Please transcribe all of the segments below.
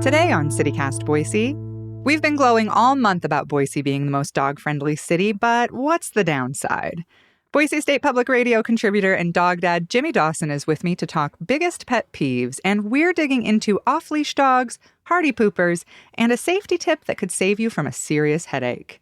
Today on CityCast Boise, we've been glowing all month about Boise being the most dog-friendly city, but what's the downside? Boise State Public Radio contributor and dog dad Jimmy Dawson is with me to talk biggest pet peeves, and we're digging into off-leash dogs, hardy poopers, and a safety tip that could save you from a serious headache.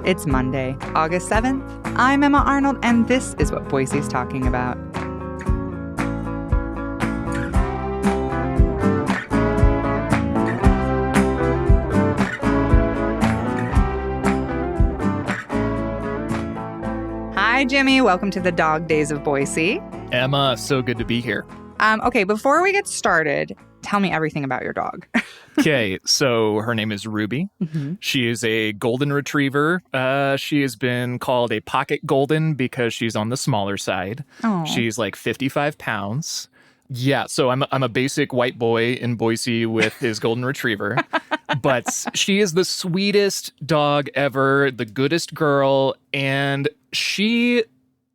It's Monday, August 7th. I'm Emma Arnold, and this is what Boise's talking about. Hi, Jimmy. Welcome to the Dog Days of Boise. Emma, so good to be here. Okay, before we get started, tell me everything about your dog. Okay, so her name is Ruby. Mm-hmm. She is a golden retriever. She has been called a pocket golden because she's on the smaller side. Oh. She's like 55 pounds. Yeah, so I'm a basic white boy in Boise with his golden retriever. But she is the sweetest dog ever, the goodest girl, and she,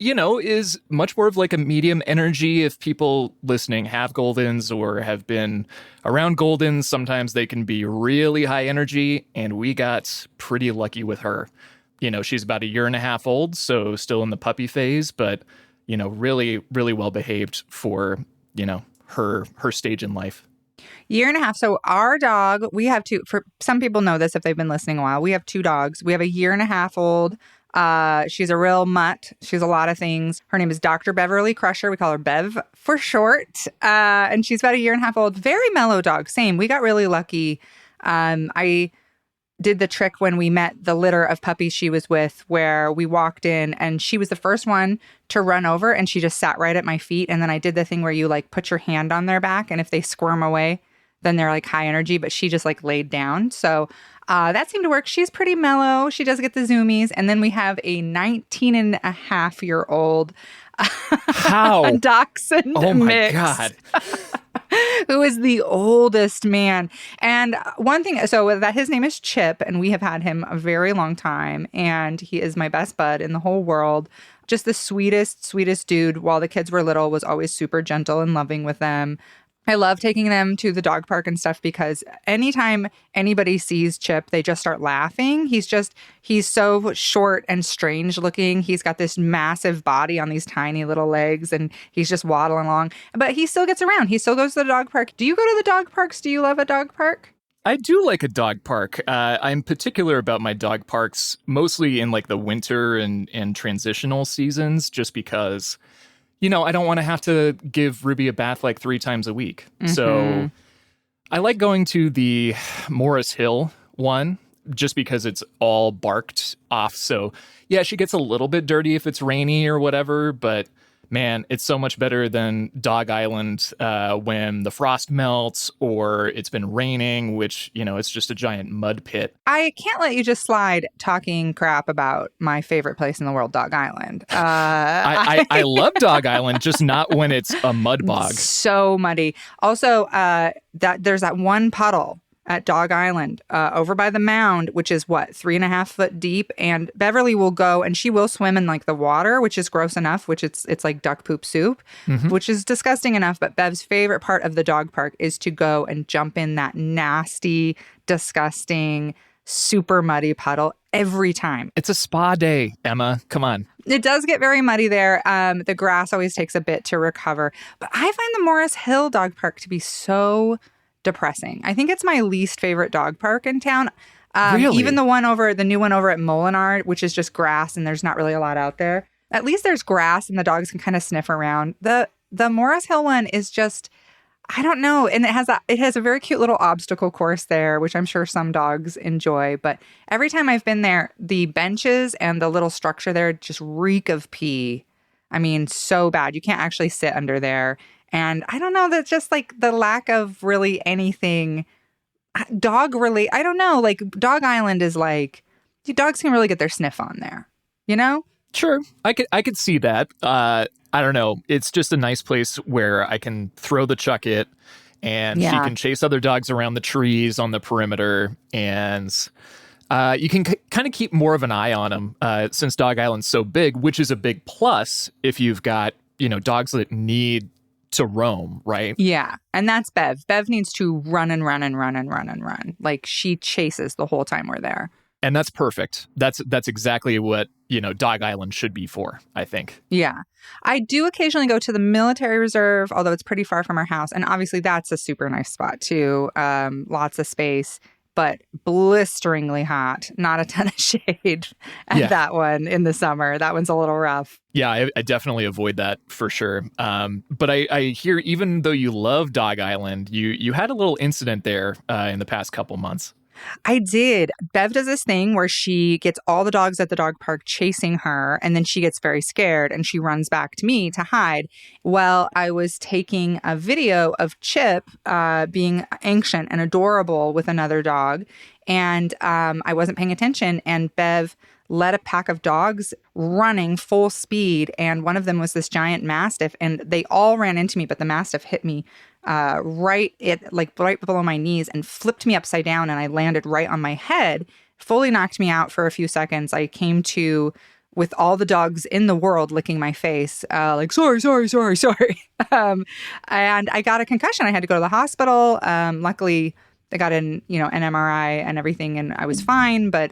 is much more of like a medium energy. If people listening have Goldens or have been around Goldens, sometimes they can be really high energy, and we got pretty lucky with her. She's about a year and a half old, so still in the puppy phase, but, really, really well behaved for, her stage in life. Year and a half. So our dog, we have two. For some people know this if they've been listening a while. We have two dogs. We have a year and a half old. She's a real mutt. She's a lot of things. Her name is Dr. Beverly Crusher. We call her Bev for short. And she's about a year and a half old. Very mellow dog. Same. We got really lucky. I did the trick when we met the litter of puppies she was with, where we walked in and she was the first one to run over and she just sat right at my feet. And then I did the thing where you like put your hand on their back, and if they squirm away, then they're like high energy, but she just like laid down. So that seemed to work. She's pretty mellow. She does get the zoomies. And then we have a 19 and a half year old dachshund Oh my mix. God. Who is the oldest man. And one thing, so that his name is Chip, and we have had him a very long time, and he is my best bud in the whole world. Just the sweetest dude. While the kids were little, was always super gentle and loving with them. I love taking them to the dog park and stuff because anytime anybody sees Chip, they just start laughing. He's so short and strange looking. He's got this massive body on these tiny little legs, and he's just waddling along. But he still gets around. He still goes to the dog park. Do you go to the dog parks? Do you love a dog park? I do like a dog park. I'm particular about my dog parks, mostly in like the winter and transitional seasons, just because I don't want to have to give Ruby a bath like 3 times a week. Mm-hmm. So I like going to the Morris Hill one just because it's all barked off. So yeah, she gets a little bit dirty if it's rainy or whatever, but man, it's so much better than Dog Island when the frost melts or it's been raining, which, it's just a giant mud pit. I can't let you just slide talking crap about my favorite place in the world, Dog Island. I love Dog Island, just not when it's a mud bog. So muddy. Also, there's that one puddle at Dog Island over by the mound, which is 3.5 foot deep. And Beverly will go and she will swim in like the water, which is gross enough, which it's like duck poop soup, mm-hmm. which is disgusting enough. But Bev's favorite part of the dog park is to go and jump in that nasty, disgusting, super muddy puddle every time. It's a spa day, Emma. Come on. It does get very muddy there. The grass always takes a bit to recover. But I find the Morris Hill Dog Park to be so depressing. I think it's my least favorite dog park in town. Really? Even the new one over at Molinard, which is just grass and there's not really a lot out there. At least there's grass and the dogs can kind of sniff around. The Morris Hill one is just, I don't know. And it has a very cute little obstacle course there, which I'm sure some dogs enjoy. But every time I've been there, the benches and the little structure there just reek of pee. I mean, so bad. You can't actually sit under there. And I don't know, that's just like the lack of really anything dog really. I don't know, like Dog Island is like, dogs can really get their sniff on there, Sure. I could see that. I don't know. It's just a nice place where I can throw the chuck-it and she can chase other dogs around the trees on the perimeter. And You can kind of keep more of an eye on them since Dog Island's so big, which is a big plus if you've got, dogs that need to roam, right? Yeah. And that's Bev. Bev needs to run and run and run and run and run. Like she chases the whole time we're there. And that's perfect. That's exactly what, Dog Island should be for, I think. Yeah. I do occasionally go to the military reserve, although it's pretty far from our house. And obviously that's a super nice spot too. Lots of space, but blisteringly hot. Not a ton of shade at that one in the summer. That one's a little rough. Yeah, I definitely avoid that for sure. But I hear even though you love Dog Island, you had a little incident there in the past couple months. I did. Bev does this thing where she gets all the dogs at the dog park chasing her, and then she gets very scared and she runs back to me to hide. Well, I was taking a video of Chip being ancient and adorable with another dog, and I wasn't paying attention, and Bev led a pack of dogs running full speed, and one of them was this giant mastiff, and they all ran into me, but the mastiff hit me right below my knees and flipped me upside down, and I landed right on my head, fully knocked me out for a few seconds. I came to with all the dogs in the world licking my face, sorry. And I got a concussion. I had to go to the hospital. Luckily, they got an MRI and everything, and I was fine, but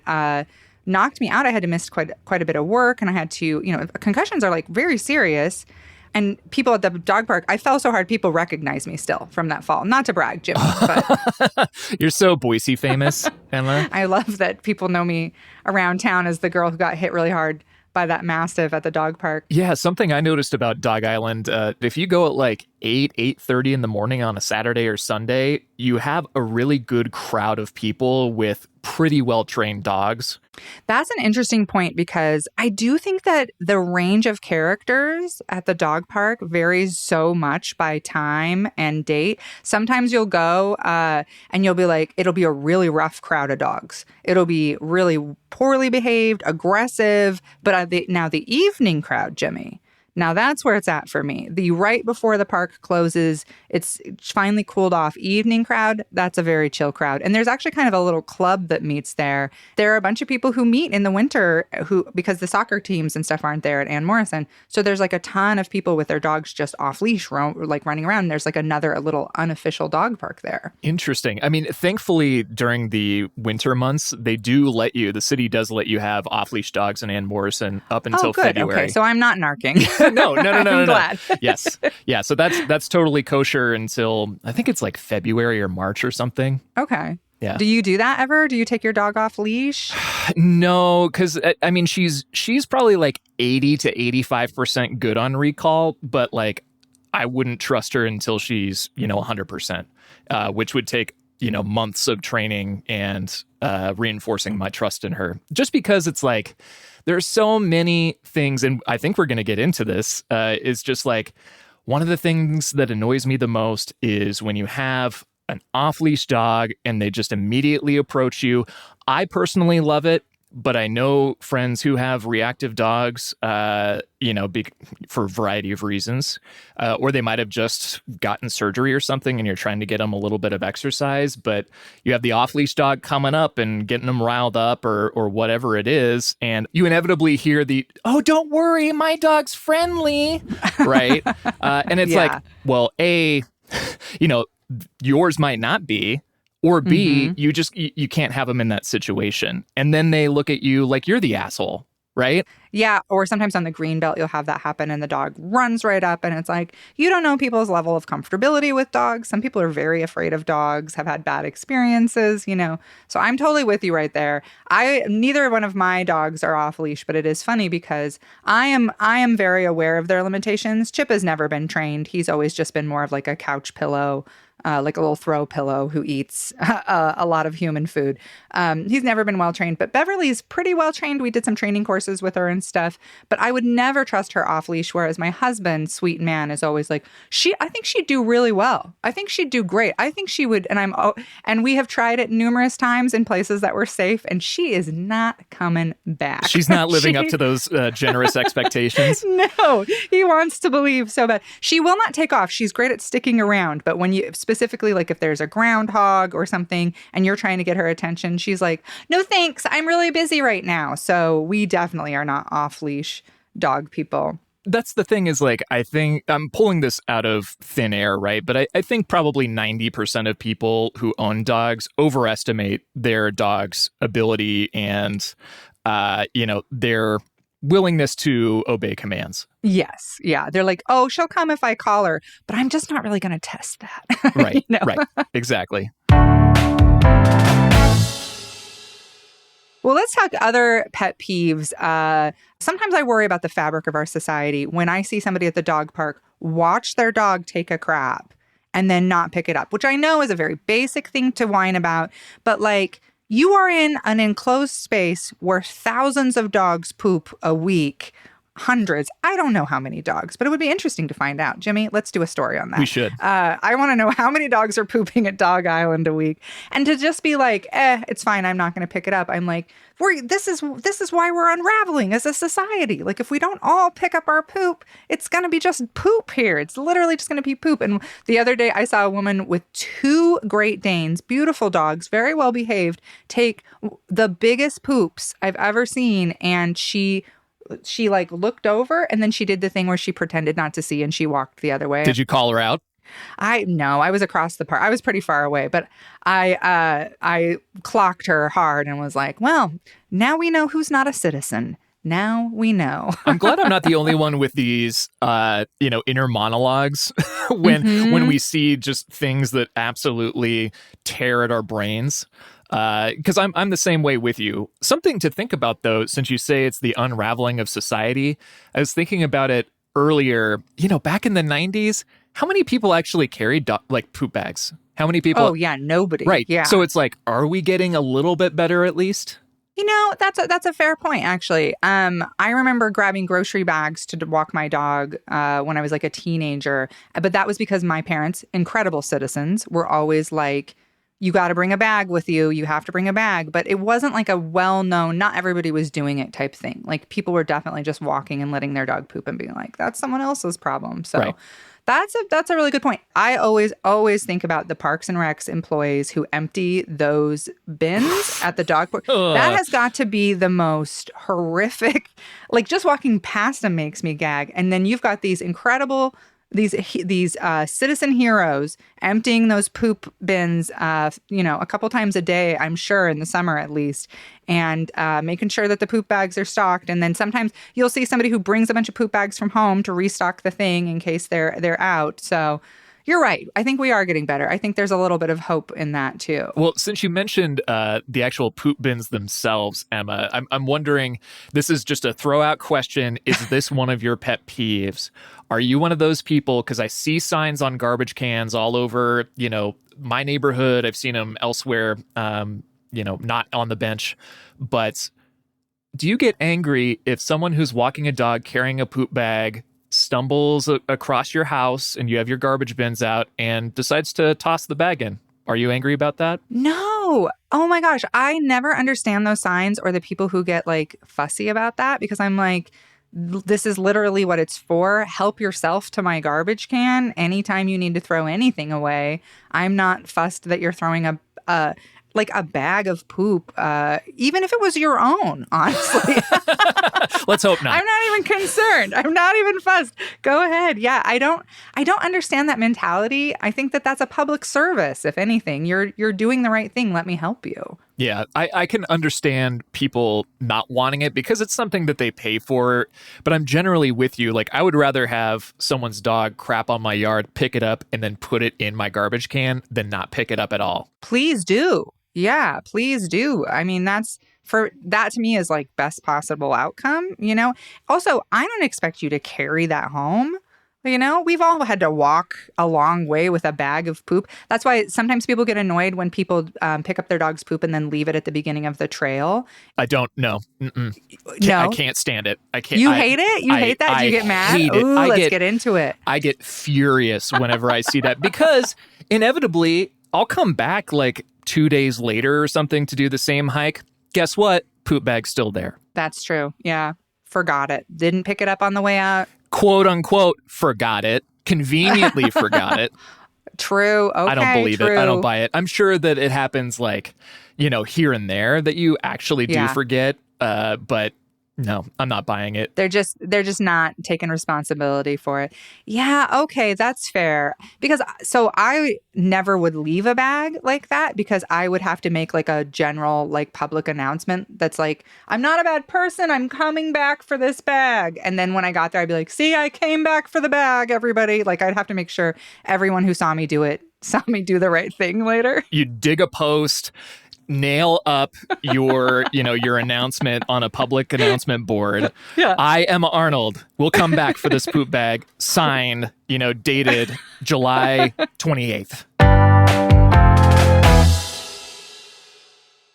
knocked me out. I had to miss quite a bit of work, and I had to, concussions are like very serious. And people at the dog park, I fell so hard, people recognize me still from that fall. Not to brag, Jimmy, but you're so Boise famous, Emma. I love that people know me around town as the girl who got hit really hard by that mastiff at the dog park. Yeah, something I noticed about Dog Island, if you go at like 8:30 in the morning on a Saturday or Sunday, you have a really good crowd of people with pretty well-trained dogs. That's an interesting point because I do think that the range of characters at the dog park varies so much by time and date. Sometimes you'll go and you'll be like, it'll be a really rough crowd of dogs. It'll be really poorly behaved, aggressive. But now the evening crowd, Jimmy, now that's where it's at for me. The right before the park closes, it's finally cooled off evening crowd. That's a very chill crowd. And there's actually kind of a little club that meets there. There are a bunch of people who meet in the winter because the soccer teams and stuff aren't there at Ann Morrison. So there's like a ton of people with their dogs just off leash, running around. There's like a little unofficial dog park there. Interesting. I mean, thankfully during the winter months, the city does let you have off leash dogs in Ann Morrison up until February. Okay, so I'm not narking. No. I'm glad. Yes. Yeah. So that's totally kosher until I think it's like February or March or something. Okay. Yeah. Do you do that ever? Do you take your dog off leash? No, because I mean, she's probably like 80 to 85% good on recall, but like I wouldn't trust her until she's, 100%, which would take, months of training and reinforcing my trust in her. Just because it's like, there's so many things, and I think we're going to get into this, is just like one of the things that annoys me the most is when you have an off-leash dog and they just immediately approach you. I personally love it, but I know friends who have reactive dogs, for a variety of reasons, or they might have just gotten surgery or something and you're trying to get them a little bit of exercise, but you have the off-leash dog coming up and getting them riled up or whatever it is, and you inevitably hear "Oh, don't worry, my dog's friendly," right? And it's like, well, A, yours might not be, or B, you can't have them in that situation. And then they look at you like you're the asshole, right? Yeah, or sometimes on the green belt, you'll have that happen and the dog runs right up and it's like, you don't know people's level of comfortability with dogs. Some people are very afraid of dogs, have had bad experiences, So I'm totally with you right there. Neither one of my dogs are off leash, but it is funny because I am very aware of their limitations. Chip has never been trained. He's always just been more of like a couch pillow, like a little throw pillow who eats a lot of human food. He's never been well trained, but Beverly's pretty well trained. We did some training courses with her and and stuff. But I would never trust her off leash. Whereas my husband, sweet man, is always like, I think she'd do really well. I think she'd do great. I think she would. And we have tried it numerous times in places that were safe, and she is not coming back. She's not living up to those generous expectations. No, he wants to believe so bad. She will not take off. She's great at sticking around. But when you specifically, like if there's a groundhog or something and you're trying to get her attention, she's like, no, thanks. I'm really busy right now. So we definitely are not off leash dog people. That's the thing is like, I think I'm pulling this out of thin air, right? But I think probably 90% of people who own dogs overestimate their dog's ability and, their willingness to obey commands. Yes. Yeah. They're like, oh, she'll come if I call her, but I'm just not really going to test that. Right. Right. Exactly. Well, let's talk other pet peeves. Sometimes I worry about the fabric of our society when I see somebody at the dog park watch their dog take a crap and then not pick it up, which I know is a very basic thing to whine about. But like, you are in an enclosed space where thousands of dogs poop a week. Hundreds. I don't know how many dogs, but it would be interesting to find out. Jimmy, let's do a story on that. We should. I want to know how many dogs are pooping at Dog Island a week. And to just be like, it's fine, I'm not going to pick it up. I'm like, this is why we're unraveling as a society. Like, if we don't all pick up our poop, it's going to be just poop here. It's literally just going to be poop. And the other day I saw a woman with 2 Great Danes, beautiful dogs, very well behaved, take the biggest poops I've ever seen. And she like looked over and then she did the thing where she pretended not to see and she walked the other way. Did you call her out? No, I was across the park. I was pretty far away, but I clocked her hard and was like, well, now we know who's not a citizen. Now we know. I'm glad I'm not the only one with these, inner monologues when we see just things that absolutely tear at our brains. Because I'm the same way with you. Something to think about, though, since you say it's the unraveling of society. I was thinking about it earlier. Back in the 90s, how many people actually carried poop bags? How many people? Oh, yeah, nobody. Right. Yeah. So it's like, are we getting a little bit better at least? That's a fair point, actually. I remember grabbing grocery bags to walk my dog when I was like a teenager. But that was because my parents, incredible citizens, were always like, you got to bring a bag with you. You have to bring a bag. But it wasn't like a well-known, not everybody was doing it type thing. Like people were definitely just walking and letting their dog poop and being like, that's someone else's problem. So right. That's a really good point. I always think about the Parks and Recs employees who empty those bins at the dog park. That has got to be the most horrific. Like just walking past them makes me gag. And then you've got these incredible these citizen heroes emptying those poop bins, a couple times a day, I'm sure, in the summer at least, and making sure that the poop bags are stocked. And then sometimes you'll see somebody who brings a bunch of poop bags from home to restock the thing in case they're out. So you're right. I think we are getting better. I think there's a little bit of hope in that too. Well, since you mentioned the actual poop bins themselves, Emma, I'm wondering, this is just a throw out question. Is this one of your pet peeves? Are you one of those people? Because I see signs on garbage cans all over, my neighborhood. I've seen them elsewhere, not on the bench. But do you get angry if someone who's walking a dog carrying a poop bag stumbles across your house and you have your garbage bins out and decides to toss the bag in? Are you angry about that? No. Oh my gosh. I never understand those signs or the people who get like fussy about that, because I'm like, this is literally what it's for. Help yourself to my garbage can anytime you need to throw anything away. I'm not fussed that you're throwing a bag of poop, even if it was your own, honestly. Let's hope not. I'm not even concerned. I'm not even fussed. Go ahead. Yeah, I don't understand that mentality. I think that that's a public service. If anything, you're doing the right thing. Let me help you. Yeah, I can understand people not wanting it because it's something that they pay for. But I'm generally with you. Like, I would rather have someone's dog crap on my yard, pick it up, and then put it in my garbage can than not pick it up at all. Please do. Yeah, please do. I mean, that to me is like best possible outcome, Also, I don't expect you to carry that home. You know, we've all had to walk a long way with a bag of poop. That's why sometimes people get annoyed when people pick up their dog's poop and then leave it at the beginning of the trail. I don't know. I No, can't stand it. I can't. you hate it? You hate that? Do you get mad? Hate it. Ooh, let's get into it. I get furious whenever I see that because inevitably I'll come back like 2 days later or something to do the same hike. Guess what? Poop bag's still there. That's true. Yeah. Forgot it. Didn't pick it up on the way out. Quote unquote, forgot it. Conveniently forgot it. True. Okay. I don't believe true. it. I don't buy it. I'm sure that it happens like, here and there that you actually do forget. But no, I'm not buying it. They're just not taking responsibility for it. Yeah, okay, that's fair. Because so I never would leave a bag like that because I would have to make like a general like public announcement that's like, I'm not a bad person, I'm coming back for this bag. And then when I got there, I'd be like, see, I came back for the bag, everybody. Like I'd have to make sure everyone who saw me do it saw me do the right thing later. You dig a post, nail up your announcement on a public announcement board. Yeah. I am Arnold. We'll come back for this poop bag. Signed, dated July 28th.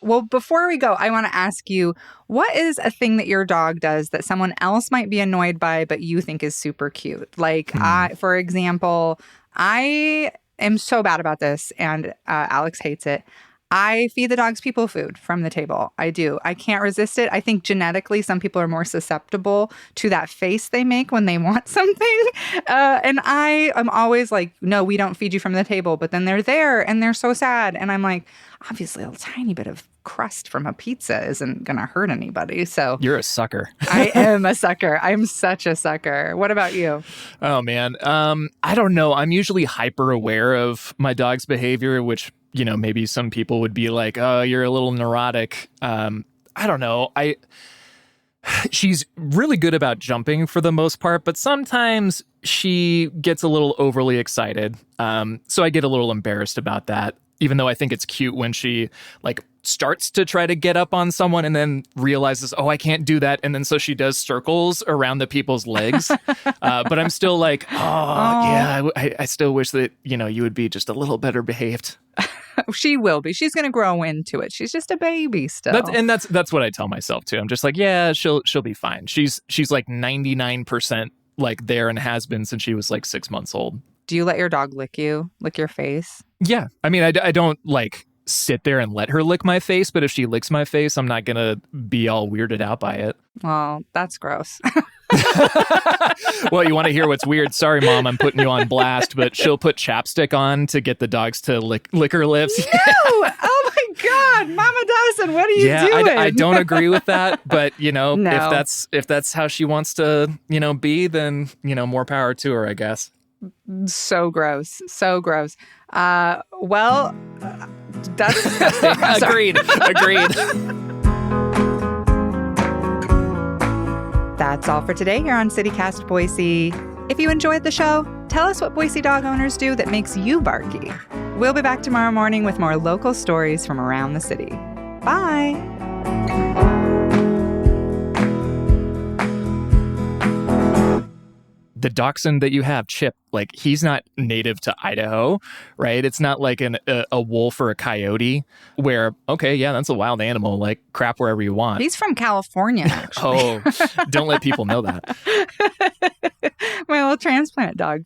Well, before we go, I want to ask you, what is a thing that your dog does that someone else might be annoyed by, but you think is super cute? Like, for example, I am so bad about this, and Alex hates it. I feed the dogs people food from the table. I do. I can't resist it. I think genetically, some people are more susceptible to that face they make when they want something. And I am always like, no, we don't feed you from the table. But then they're there and they're so sad. And I'm like, obviously, a tiny bit of crust from a pizza isn't going to hurt anybody. So you're a sucker. I am a sucker. I'm such a sucker. What about you? Oh, man. I don't know. I'm usually hyper aware of my dog's behavior, which maybe some people would be like, oh, you're a little neurotic. I don't know. She's really good about jumping for the most part, but sometimes she gets a little overly excited. So I get a little embarrassed about that, even though I think it's cute when she starts to try to get up on someone and then realizes, oh, I can't do that. And then so she does circles around the people's legs. But I'm still like, yeah, I still wish that, you would be just a little better behaved. She will be. She's going to grow into it. She's just a baby still. That's what I tell myself too. I'm just like, yeah, she'll be fine. She's like 99% like there and has been since she was like 6 months old. Do you let your dog lick your face? Yeah. I mean, I don't sit there and let her lick my face, but if she licks my face, I'm not going to be all weirded out by it. Well, that's gross. Well, you want to hear what's weird? Sorry, Mom, I'm putting you on blast, but she'll put chapstick on to get the dogs to lick her lips. No! Oh my God, Mama Dawson, what are you doing? I don't agree with that, but No. if that's how she wants to, be, then more power to her, I guess. So gross. So gross. Well, that's disgusting. Agreed. That's all for today here on CityCast Boise. If you enjoyed the show, tell us what Boise dog owners do that makes you barky. We'll be back tomorrow morning with more local stories from around the city. Bye. The dachshund that you have, Chip, he's not native to Idaho, right? It's not like a wolf or a coyote where, okay, yeah, that's a wild animal, crap wherever you want. He's from California, actually. Oh, don't let people know that. My little transplant dog.